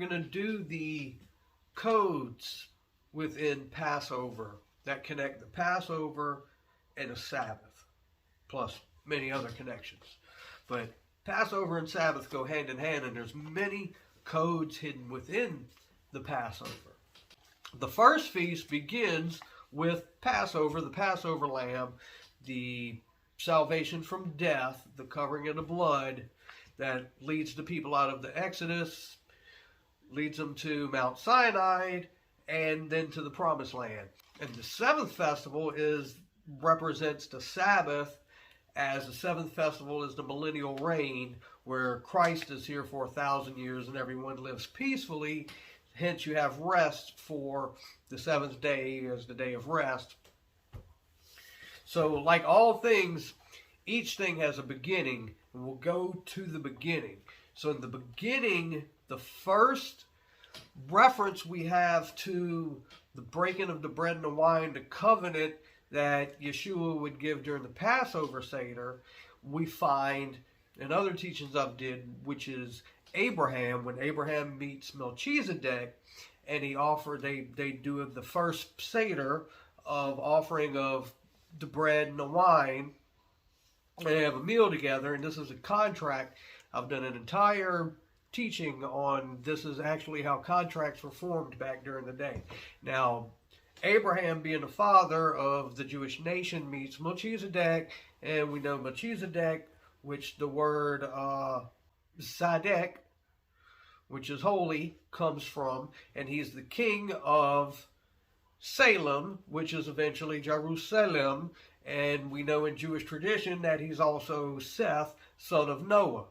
going to do the codes within Passover that connect the Passover and the Sabbath, plus many other connections. But Passover and Sabbath go hand in hand, and there's many codes hidden within the Passover. The first feast begins with Passover, the Passover lamb, the salvation from death, the covering of the blood that leads the people out of the Exodus, leads them to Mount Sinai, and then to the Promised Land. And the seventh festival represents the Sabbath, as the seventh festival is the millennial reign, where Christ is here for 1,000 years and everyone lives peacefully. Hence you have rest for the seventh day as the day of rest. So like all things, each thing has a beginning, and we'll go to the beginning. So in the beginning, the first reference we have to the breaking of the bread and the wine, the covenant that Yeshua would give during the Passover Seder, we find in other teachings I've did, which is Abraham, when Abraham meets Melchizedek, and they do the first Seder of offering of the bread and the wine, and they have a meal together, and this is a contract. I've done an entire teaching on this is actually how contracts were formed back during the day. Now, Abraham, being the father of the Jewish nation, meets Melchizedek, and we know Melchizedek, which the word Zadek, which is holy, comes from, and he's the king of Salem, which is eventually Jerusalem, and we know in Jewish tradition that he's also Seth, son of Noah.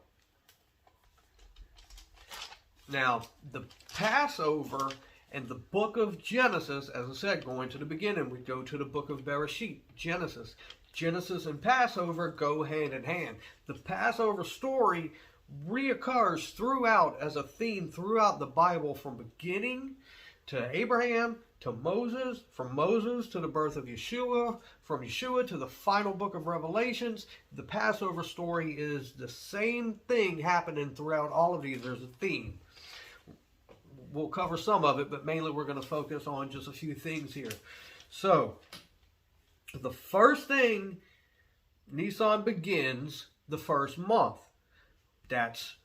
Now, the Passover and the book of Genesis, as I said, going to the beginning, we go to the book of Bereshit, Genesis. Genesis and Passover go hand in hand. The Passover story reoccurs throughout as a theme throughout the Bible, from beginning to Abraham to Moses, from Moses to the birth of Yeshua, from Yeshua to the final book of Revelations. The Passover story is the same thing happening throughout all of these. There's a theme. We'll cover some of it, but mainly we're going to focus on just a few things here. So, the first thing, Nisan begins the first month. That's,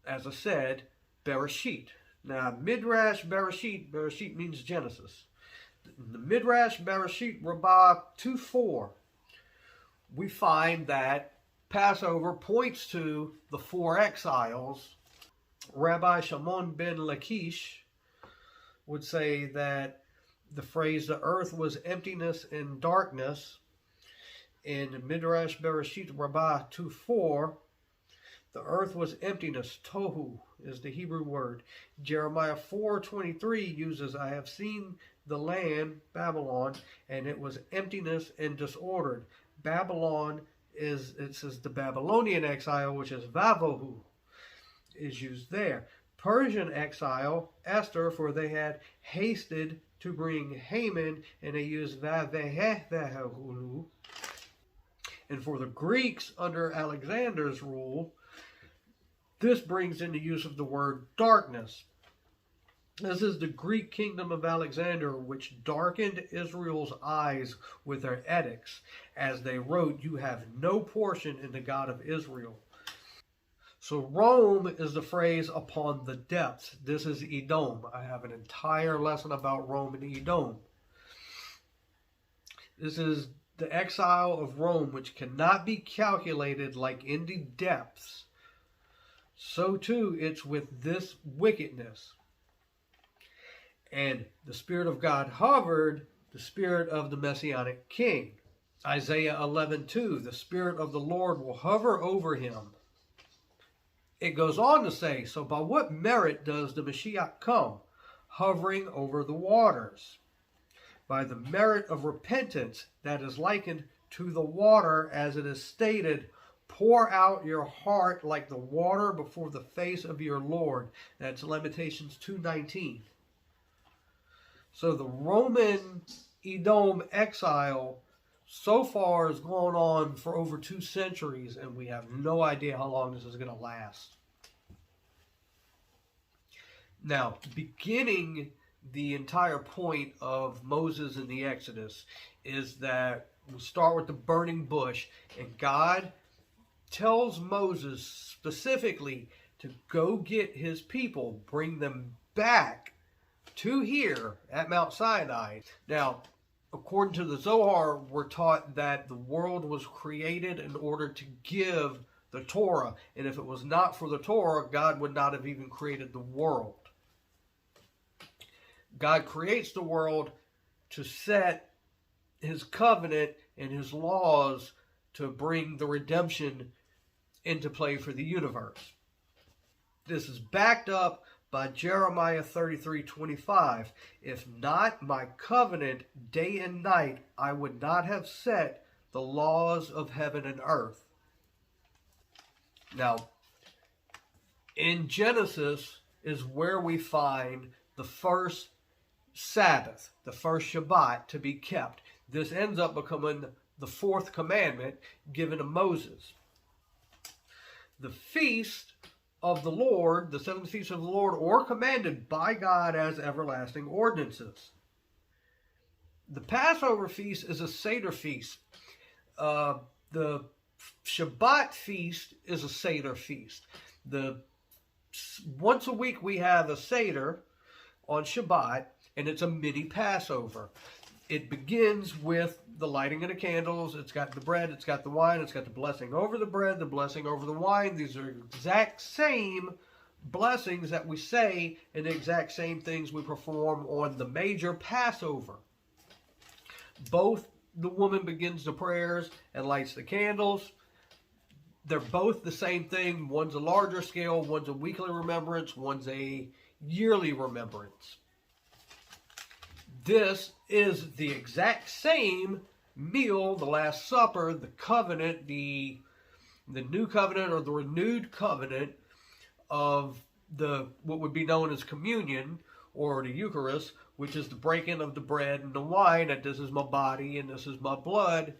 as I said, Bereshit. Now, Midrash Bereshit, Bereshit means Genesis. In the Midrash Bereshit Rabbah 2:4, we find that Passover points to the 4 exiles. Rabbi Shimon ben Lakish would say that the phrase, the earth was emptiness and darkness, in Midrash Bereshit Rabbah 2:4, the earth was emptiness. Tohu is the Hebrew word. Jeremiah 4:23 uses, I have seen the land, Babylon, and it was emptiness and disordered. Babylon is, it says the Babylonian exile, which is Vavohu, is used there. Persian exile, Esther, for they had hasted to bring Haman, and they used Vavehehulu. And for the Greeks under Alexander's rule, this brings into use of the word darkness. This is the Greek kingdom of Alexander, which darkened Israel's eyes with their edicts, as they wrote, "You have no portion in the God of Israel." So Rome is the phrase upon the depths. This is Edom. I have an entire lesson about Rome and Edom. This is the exile of Rome, which cannot be calculated, like in the depths. So too, it's with this wickedness. And the Spirit of God hovered, the Spirit of the Messianic King. Isaiah 11:2, the Spirit of the Lord will hover over him. It goes on to say, so by what merit does the Mashiach come? Hovering over the waters. By the merit of repentance that is likened to the water, as it is stated, pour out your heart like the water before the face of your Lord. That's Lamentations 2:19. So the Roman Edom exile so far has gone on for over 2 centuries, and we have no idea how long this is going to last. Now, beginning the entire point of Moses in the Exodus is that we start with the burning bush, and God tells Moses specifically to go get his people, bring them back to here at Mount Sinai. Now, according to the Zohar, we're taught that the world was created in order to give the Torah. And if it was not for the Torah, God would not have even created the world. God creates the world to set his covenant and his laws to bring the redemption into play for the universe. This is backed up by Jeremiah 33:25. If not my covenant day and night, I would not have set the laws of heaven and earth. Now, in Genesis is where we find the first Sabbath, the first Shabbat to be kept. This ends up becoming the fourth commandment given to Moses. The feast of the Lord, the seventh feast of the Lord, or commanded by God as everlasting ordinances. The Passover feast is a Seder feast. The Shabbat feast is a Seder feast. Once a week we have a Seder on Shabbat, and it's a mini Passover. It begins with the lighting of the candles. It's got the bread, it's got the wine, it's got the blessing over the bread, the blessing over the wine. These are exact same blessings that we say and the exact same things we perform on the major Passover. Both the woman begins the prayers and lights the candles. They're both the same thing. One's a larger scale, one's a weekly remembrance, one's a yearly remembrance. This is the exact same meal, the Last Supper, the covenant, the new covenant or the renewed covenant of what would be known as communion or the Eucharist, which is the breaking of the bread and the wine, that this is my body and this is my blood.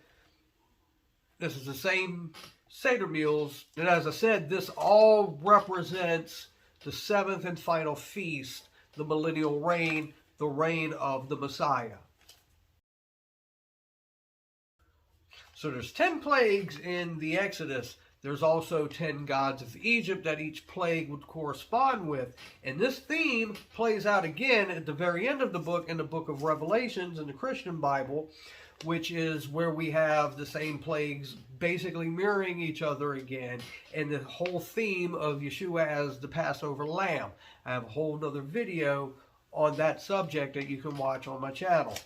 This is the same Seder meals. And as I said, this all represents the seventh and final feast, the millennial reign, the reign of the Messiah. So there's 10 plagues in the Exodus. There's also 10 gods of Egypt that each plague would correspond with. And this theme plays out again at the very end of the book, in the book of Revelations in the Christian Bible, which is where we have the same plagues basically mirroring each other again, and the whole theme of Yeshua as the Passover lamb. I have a whole other video on that subject that you can watch on my channel.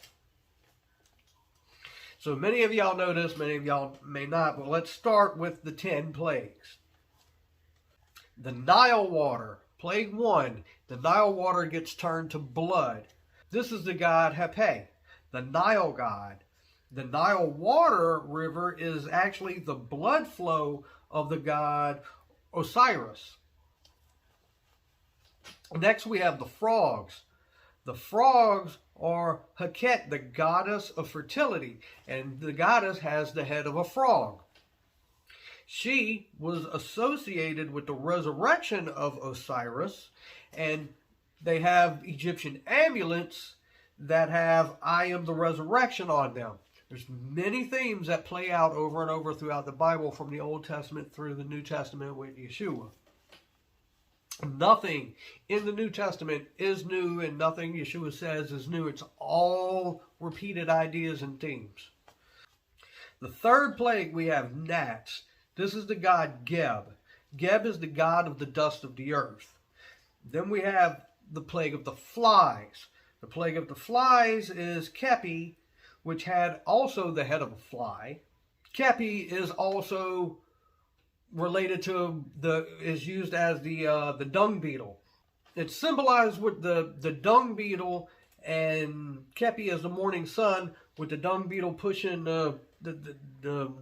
So many of y'all know this, many of y'all may not, but let's start with the 10 plagues. The Nile water, plague 1, the Nile water gets turned to blood. This is the god Hape, the Nile god. The Nile water river is actually the blood flow of the god Osiris. Next we have the frogs. The frogs are Heket, the goddess of fertility, and the goddess has the head of a frog. She was associated with the resurrection of Osiris, and they have Egyptian amulets that have I am the resurrection on them. There's many themes that play out over and over throughout the Bible, from the Old Testament through the New Testament with Yeshua. Nothing in the New Testament is new, and nothing Yeshua says is new. It's all repeated ideas and themes. The third plague, we have gnats. This is the god Geb. Geb is the god of the dust of the earth. Then we have the plague of the flies. The plague of the flies is Kepi, which had also the head of a fly. Kepi is also related to is used as the dung beetle. It's symbolized with the dung beetle, and Kepi as the morning sun, with the dung beetle pushing the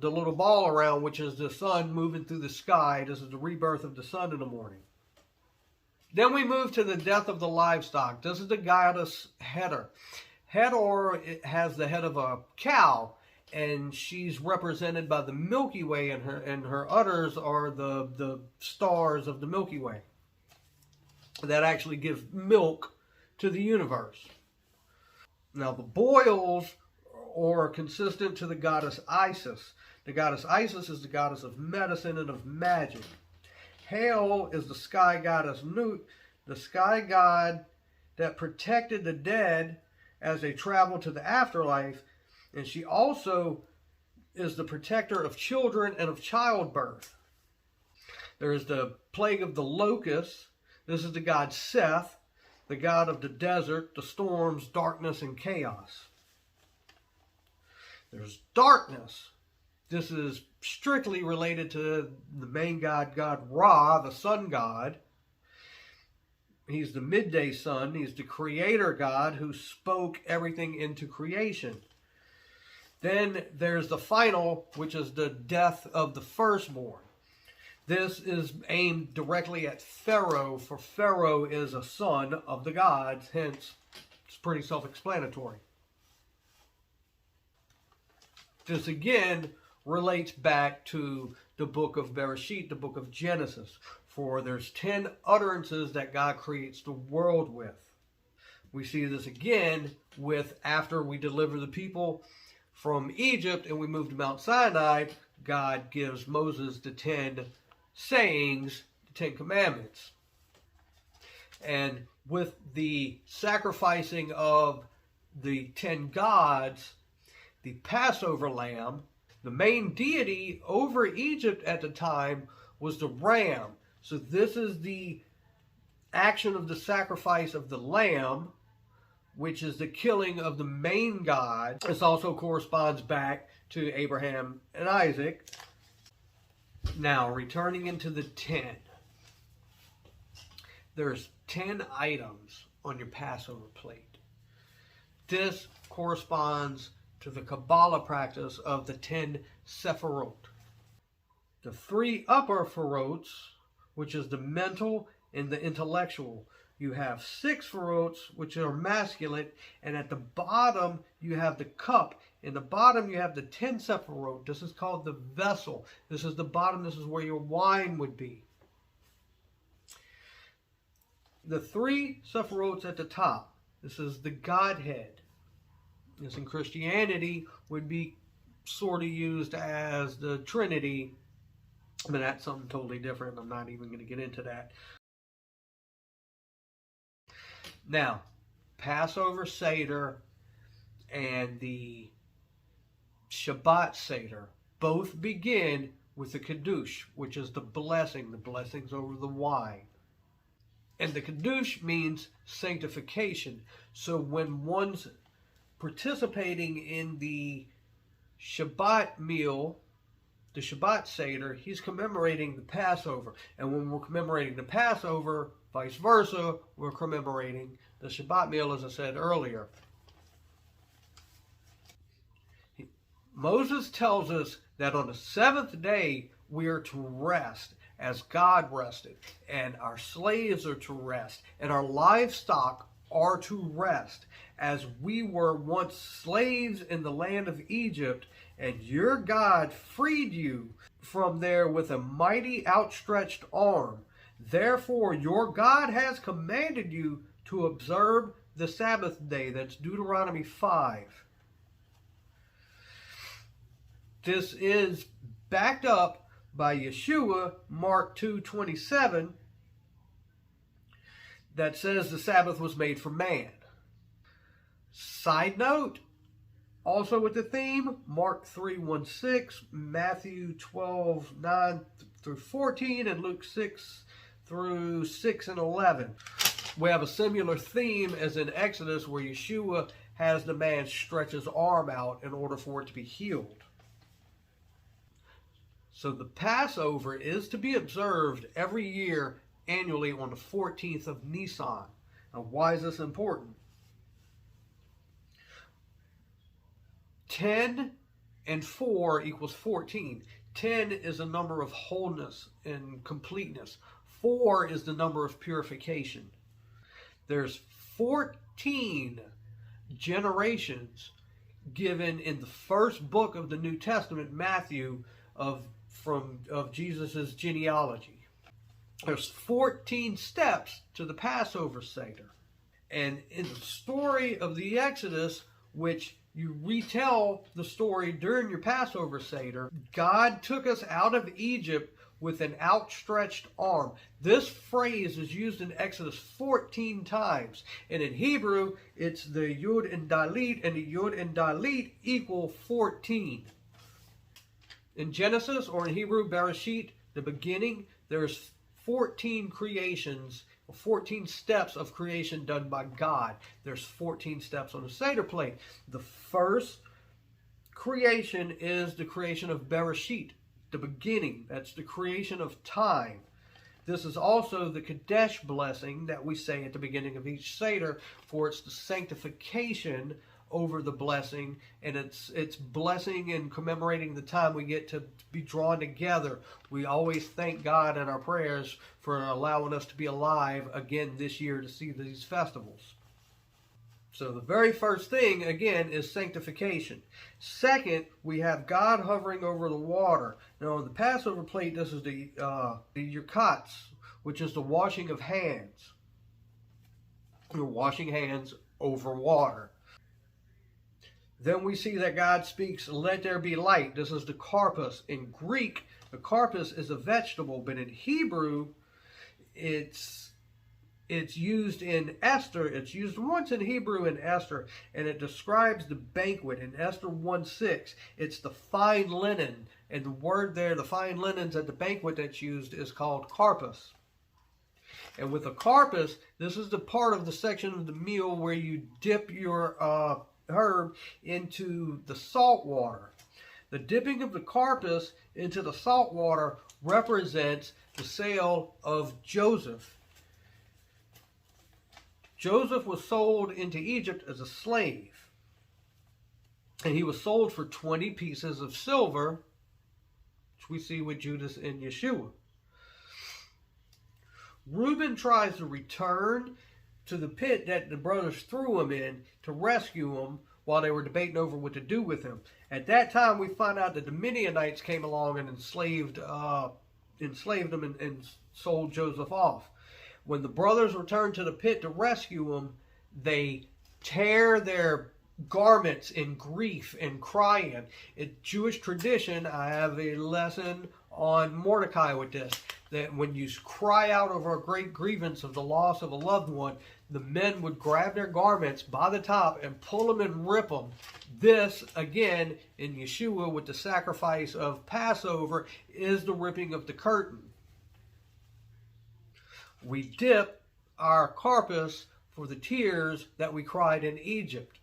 little ball around, which is the sun moving through the sky. This is the rebirth of the sun in the morning. Then we move to the death of the livestock. This is the goddess Hedor. Hedor has the head of a cow, and she's represented by the Milky Way, and her udders are the stars of the Milky Way. that actually give milk to the universe. Now, the boils are consistent to the goddess Isis. The goddess Isis is the goddess of medicine and of magic. Hail is the sky goddess Nut, the sky god that protected the dead as they traveled to the afterlife. And she also is the protector of children and of childbirth. There is the plague of the locusts. This is the god Seth, the god of the desert, the storms, darkness, and chaos. There's darkness. This is strictly related to the main god, God Ra, the sun god. He's the midday sun. He's the creator god who spoke everything into creation. Then there's the final, which is the death of the firstborn. This is aimed directly at Pharaoh, for Pharaoh is a son of the gods, hence it's pretty self-explanatory. This again relates back to the book of Bereshit, the book of Genesis, for there's 10 utterances that God creates the world with. We see this again with after we deliver the people from Egypt and we move to Mount Sinai, God gives Moses the 10 sayings, the 10 commandments. And with the sacrificing of the 10 gods, the Passover lamb, the main deity over Egypt at the time was the ram. So this is the action of the sacrifice of the lamb, which is the killing of the main god. This also corresponds back to Abraham and Isaac. Now, returning into the 10. There's 10 items on your Passover plate. This corresponds to the Kabbalah practice of the 10 Sephirot. The 3 upper Pharaohs, which is the mental and the intellectual. You have 6 Pharaohs, which are masculine, and at the bottom you have the cup. In the bottom you have the 10 Sephirot. This is called the vessel. This is the bottom. This is where your wine would be. The 3 Sephirots at the top. This is the Godhead. This in Christianity would be sort of used as the Trinity, but that's something totally different. I'm not even going to get into that. Now, Passover Seder and the Shabbat Seder both begin with the Kiddush, which is the blessings over the wine. And the Kiddush means sanctification. So when one's participating in the Shabbat meal, the Shabbat Seder, he's commemorating the Passover. And when we're commemorating the Passover, vice versa, we're commemorating the Shabbat meal, as I said earlier. Moses tells us that on the 7th day we are to rest as God rested, and our slaves are to rest, and our livestock are to rest, as we were once slaves in the land of Egypt, and your God freed you from there with a mighty outstretched arm. Therefore your God has commanded you to observe the Sabbath day. That's Deuteronomy 5. This is backed up by Yeshua, Mark 2:27, that says the Sabbath was made for man. Side note, also with the theme, Mark 3:1-6, Matthew 12:9 through 14, and Luke 6:6 and 11. We have a similar theme as in Exodus, where Yeshua has the man stretch his arm out in order for it to be healed. So the Passover is to be observed every year annually on the 14th of Nisan. Now, why is this important? 10 and 4 equals 14. 10 is a number of wholeness and completeness. 4 is the number of purification. There's 14 generations given in the first book of the New Testament, Matthew, of Jesus' genealogy. There's 14 steps to the Passover Seder. And in the story of the Exodus, which you retell the story during your Passover Seder, God took us out of Egypt with an outstretched arm. This phrase is used in Exodus 14 times. And in Hebrew, it's the Yud and Dalit, and the Yud and Dalit equal 14. In Genesis, or in Hebrew, Bereshit, the beginning, there's 14 creations, 14 steps of creation done by God. There's 14 steps on the Seder plate. The first creation is the creation of Bereshit, the beginning. That's the creation of time. This is also the Kadesh blessing that we say at the beginning of each Seder, for it's the sanctification over the blessing, and it's blessing and commemorating the time we get to be drawn together. We always thank God in our prayers for allowing us to be alive again this year to see these festivals. So the very first thing, again, is sanctification. Second, we have God hovering over the water. Now, on the Passover plate, this is the Yukats, which is the washing of hands. You're washing hands over water. Then we see that God speaks, "Let there be light." This is the karpas. In Greek, the karpas is a vegetable, but in Hebrew, it's used in Esther. It's used once in Hebrew in Esther, and it describes the banquet. In Esther 1:6, it's the fine linen, and the word there, the fine linens at the banquet that's used, is called karpas. And with the karpas, this is the part of the section of the meal where you dip your herb into the salt water. The dipping of the karpas into the salt water represents the sale of Joseph. Joseph was sold into Egypt as a slave, and he was sold for 20 pieces of silver, which we see with Judas and Yeshua. Reuben tries to return to the pit that the brothers threw him in to rescue him while they were debating over what to do with him. At that time, we find out that the Midianites came along and enslaved him and sold Joseph off. When the brothers return to the pit to rescue him, they tear their garments in grief and crying. In Jewish tradition, I have a lesson on Mordecai with this, that when you cry out over a great grievance of the loss of a loved one, the men would grab their garments by the top and pull them and rip them. This, again, in Yeshua with the sacrifice of Passover, is the ripping of the curtain. We dip our karpas for the tears that we cried in Egypt.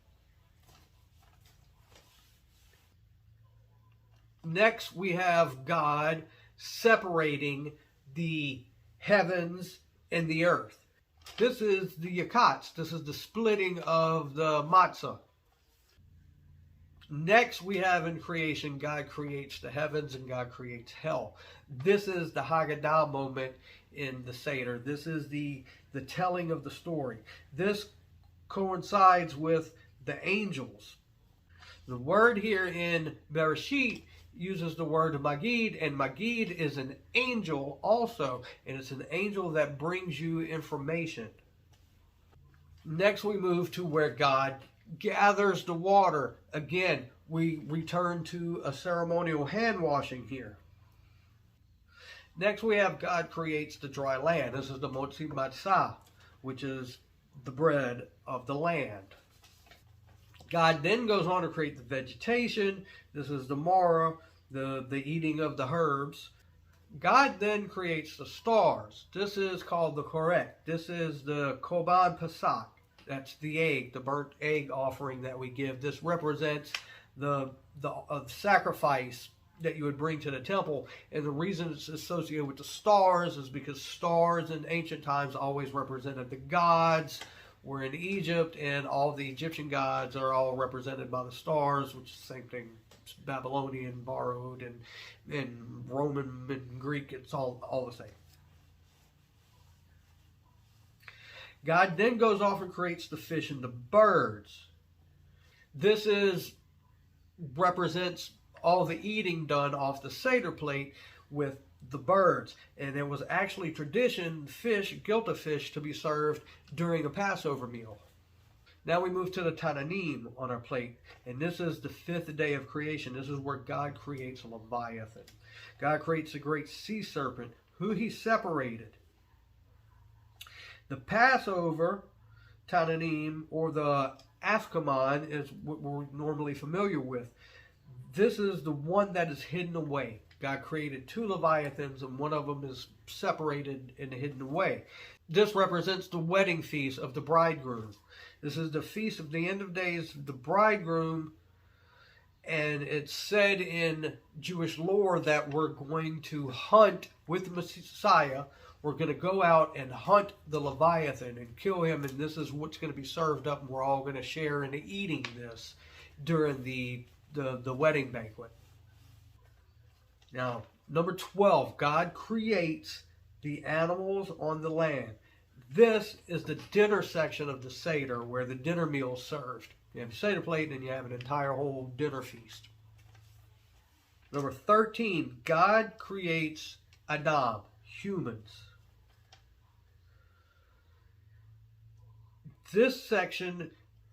Next, we have God separating the heavens and the earth. This is the yakats. This is the splitting of the matzah. Next, we have in creation, God creates the heavens and God creates hell. This is the Haggadah moment in the Seder. This is the telling of the story. This coincides with the angels. The word here in Bereshit uses the word Magid, and Magid is an angel also, and it's an angel that brings you information. Next, we move to where God gathers the water. Again, we return to a ceremonial hand washing here. Next, we have God creates the dry land. This is the Motzi Matzah, which is the bread of the land. God then goes on to create the vegetation. This is the Mara, the eating of the herbs. God then creates the stars. This is called the Korek. This is the Korban Pesach. That's the egg, the burnt egg offering that we give. This represents the sacrifice that you would bring to the temple. And the reason it's associated with the stars is because stars in ancient times always represented the gods. We're in Egypt, and all the Egyptian gods are all represented by the stars, which is the same thing. It's Babylonian, borrowed, and Roman and Greek. It's all the same. God then goes off and creates the fish and the birds. This represents all the eating done off the Seder plate with the birds. And it was actually tradition, gelte fish, to be served during a Passover meal. Now we move to the Tananim on our plate. And this is the 5th day of creation. This is where God creates Leviathan. God creates a great sea serpent, who he separated. The Passover Tananim, or the Afkamon, is what we're normally familiar with. This is the one that is hidden away. God created 2 Leviathans, and one of them is separated and hidden away. This represents the wedding feast of the bridegroom. This is the feast of the end of days of the bridegroom, and it's said in Jewish lore that we're going to hunt with the Messiah. We're going to go out and hunt the Leviathan and kill him, and this is what's going to be served up, and we're all going to share in eating this during the wedding banquet. Now, number 12, God creates the animals on the land. This is the dinner section of the Seder, where the dinner meal is served. You have a Seder plate, and you have an entire whole dinner feast. Number 13, God creates Adam, humans. This section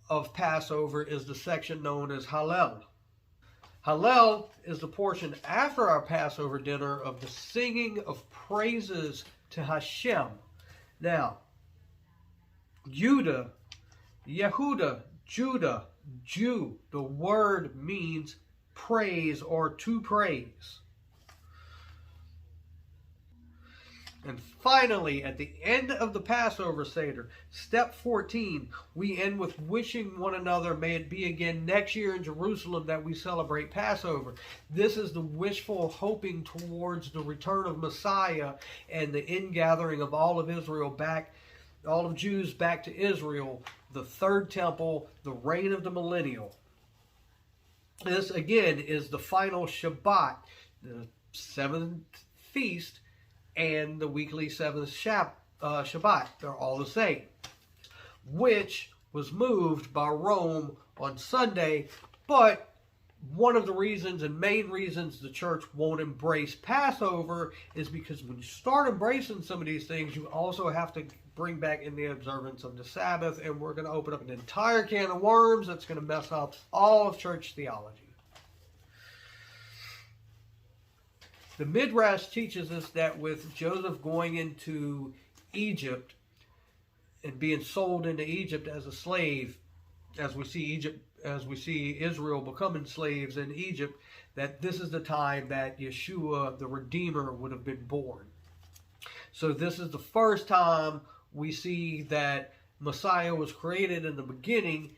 of Passover is the section known as Hallel. Hallel is the portion after our Passover dinner of the singing of praises to Hashem. Now, Yehuda, Judah, Jew, the word means praise or to praise. And finally, at the end of the Passover Seder, step 14, we end with wishing one another, may it be again next year in Jerusalem that we celebrate Passover. This is the wishful hoping towards the return of Messiah and the ingathering of all of Israel back, all of Jews back to Israel, the third temple, the reign of the millennial. This again is the final Shabbat, the 7th feast, and the weekly 7th Shabbat. They're all the same. Which was moved by Rome on Sunday, but one of the reasons and main reasons the church won't embrace Passover is because when you start embracing some of these things, you also have to bring back in the observance of the Sabbath, and we're going to open up an entire can of worms that's going to mess up all of church theology. The Midrash teaches us that with Joseph going into Egypt and being sold into Egypt as a slave, as we see Israel becoming slaves in Egypt, that this is the time that Yeshua, the Redeemer, would have been born. So this is the first time we see that Messiah was created in the beginning,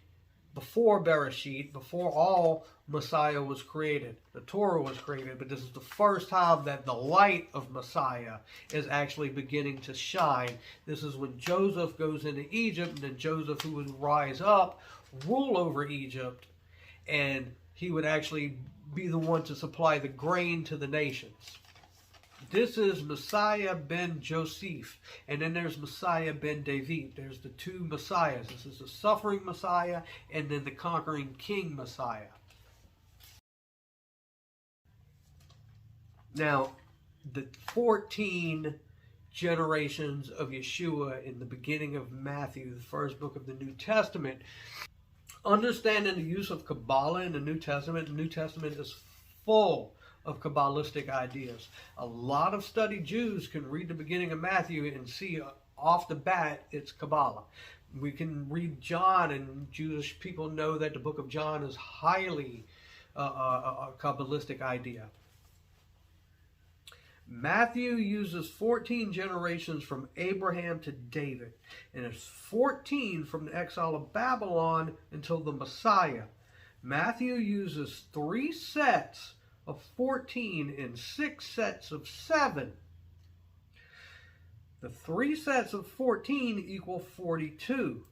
before Bereshit, before all Messiah was created. The Torah was created, but this is the first time that the light of Messiah is actually beginning to shine. This is when Joseph goes into Egypt, and then Joseph, who would rise up, rule over Egypt, and he would actually be the one to supply the grain to the nations. This is Messiah ben Joseph, and then there's Messiah ben David. There's the 2 Messiahs. This is the suffering Messiah, and then the conquering King Messiah. Now, the 14 generations of Yeshua in the beginning of Matthew, the first book of the New Testament, understanding the use of Kabbalah in the New Testament is full of Kabbalistic ideas. A lot of studied Jews can read the beginning of Matthew and see off the bat it's Kabbalah. We can read John, and Jewish people know that the book of John is highly a Kabbalistic idea. Matthew uses 14 generations from Abraham to David, and it's 14 from the exile of Babylon until the Messiah. Matthew uses 3 sets of 14 and 6 sets of 7. The 3 sets of 14 equal 42.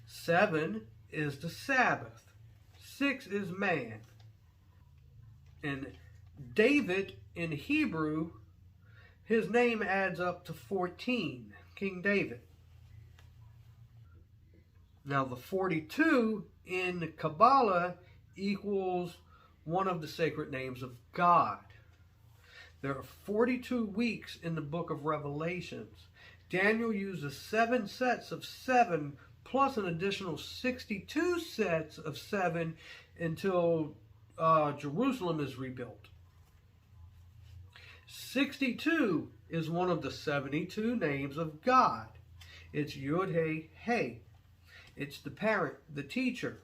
7 is the Sabbath. 6 is man. And David in Hebrew, his name adds up to 14, King David. Now the 42 in Kabbalah equals one of the sacred names of God. There are 42 weeks in the book of Revelations. Daniel uses 7 sets of 7 plus an additional 62 sets of 7 until Jerusalem is rebuilt. 62 is one of the 72 names of God. It's Yud-He-Hey. It's the parent, the teacher.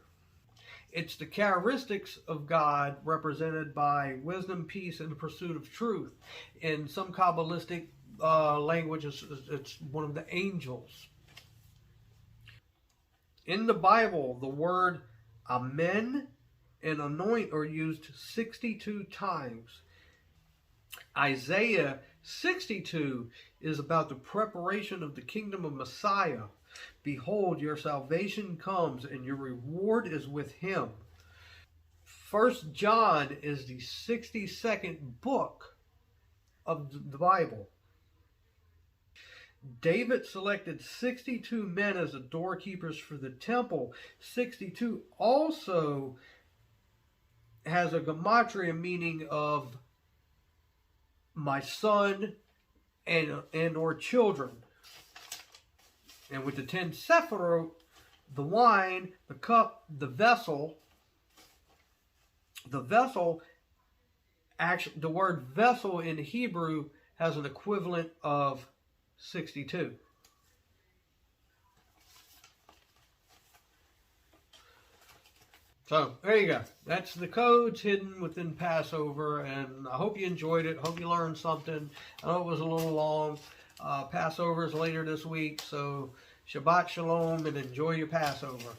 It's the characteristics of God represented by wisdom, peace, and the pursuit of truth. In some Kabbalistic languages, it's one of the angels. In the Bible, the word amen and anoint are used 62 times. Isaiah 62 is about the preparation of the kingdom of Messiah. Behold, your salvation comes, and your reward is with him. 1 John is the 62nd book of the Bible. David selected 62 men as the doorkeepers for the temple. 62 also has a gematria meaning of my son and or children. And with the 10 sephirot, the wine, the cup, the vessel, actually, the word vessel in Hebrew has an equivalent of 62. So, there you go. That's the codes hidden within Passover, and I hope you enjoyed it. Hope you learned something. I know it was a little long. Passover is later this week, so Shabbat Shalom and enjoy your Passover.